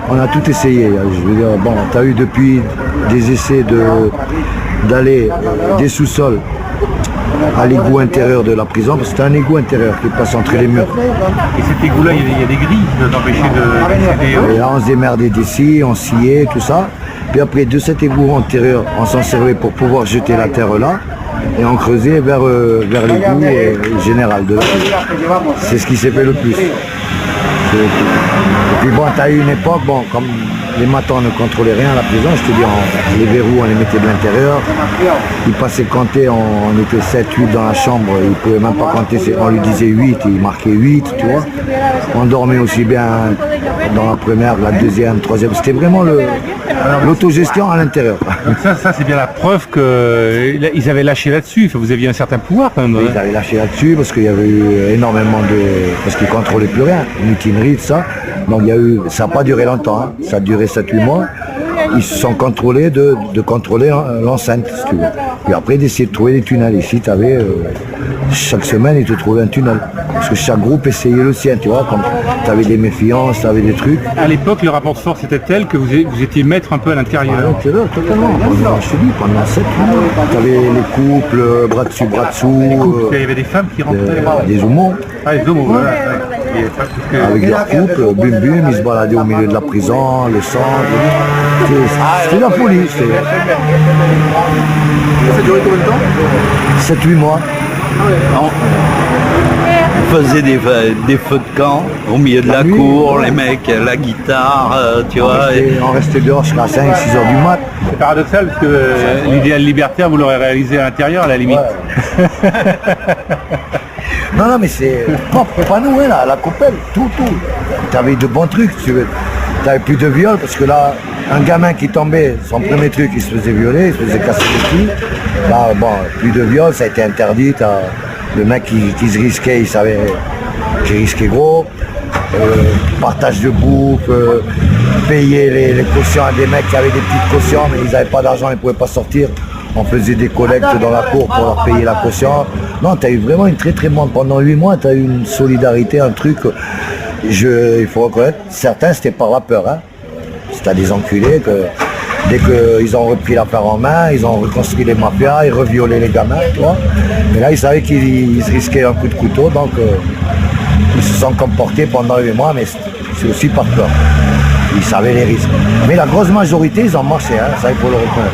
On a tout essayé. Je veux dire, bon, tu as eu depuis des essais d'aller des sous-sols à l'égout intérieur de la prison, parce que c'est un égout intérieur qui passe entre les murs. Et cet égout-là, il y a des grilles qui doivent empêcher de... Et là, on se démerdait d'ici, on sciait, tout ça. Puis après, de cet égout antérieur, on s'en servait pour pouvoir jeter la terre là. Et on creusait vers l'égout général de la prison. C'est ce qui s'est fait le plus. Et puis bon, tu as eu une époque, bon, comme les matons ne contrôlaient rien à la prison, je te dis, les verrous, on les mettait de l'intérieur. Ils passaient compter, on était 7, 8 dans la chambre, ils ne pouvaient même pas compter, on lui disait 8, il marquait 8, tu vois. On dormait aussi bien dans la première, la deuxième, troisième, c'était vraiment l'autogestion à l'intérieur. Donc ça c'est bien la preuve qu'ils avaient lâché là-dessus, vous aviez un certain pouvoir quand même. Ils avaient lâché là-dessus parce qu'il y avait eu énormément parce qu'ils ne contrôlaient plus rien, mutinerie, tout ça. Donc il y a eu, ça n'a pas duré longtemps, hein. Ça a duré 7-8 mois. Ils se sont contrôlés de contrôler l'enceinte, si tu veux. Puis après d'essayer de trouver des tunnels. Ici, tu avais, chaque semaine, ils te trouvaient un tunnel. Parce que chaque groupe essayait le sien, tu vois, comme tu avais des méfiances, tu avais des trucs. À l'époque, le rapport de force était tel que vous étiez maître un peu à l'intérieur. À l'intérieur, totalement. Je te dis, pendant 7 mois, tu avais les couples, bras dessus, bras dessous. Il y avait des femmes qui rentraient. Des homos. Ah, les homos, voilà. Avec leur couple, bum bum, ils se baladaient au milieu de la prison, le sang. C'était la folie. Ça a duré combien de temps? 7-8 mois. On faisait des feux de camp au milieu de la cour, les mecs, la guitare, tu vois. On restait dehors jusqu'à 5-6 heures du mat. C'est paradoxal parce que l'idéal libertaire, vous l'aurez réalisé à l'intérieur à la limite. Ouais. Non, mais c'est pas nous, hein, la coupelle, tout. Tu avais de bons trucs, tu veux. Tu n'avais plus de viol, parce que là, un gamin qui tombait, son premier truc, il se faisait violer, il se faisait casser les pieds. Là, bon, plus de viol, ça a été interdit. Le mec qui se risquait, il savait qu'il risquait gros. Partage de bouffe, payer les cautions à des mecs qui avaient des petites cautions, mais ils n'avaient pas d'argent, ils ne pouvaient pas sortir. On faisait des collectes dans la cour pour leur payer la caution. Non, tu as eu vraiment une très bonne... Pendant 8 mois, tu as eu une solidarité, un truc... Il faut reconnaître, certains, c'était par la peur. Hein. C'était des enculés que... Dès qu'ils ont repris l'affaire en main, ils ont reconstruit les mafias, ils reviolaient les gamins, tu vois. Mais là, ils savaient qu'ils se risquaient un coup de couteau, donc ils se sont comportés pendant 8 mois, mais c'est aussi par peur. Ils savaient les risques. Mais la grosse majorité, ils ont marché, hein, ça il faut le reconnaître.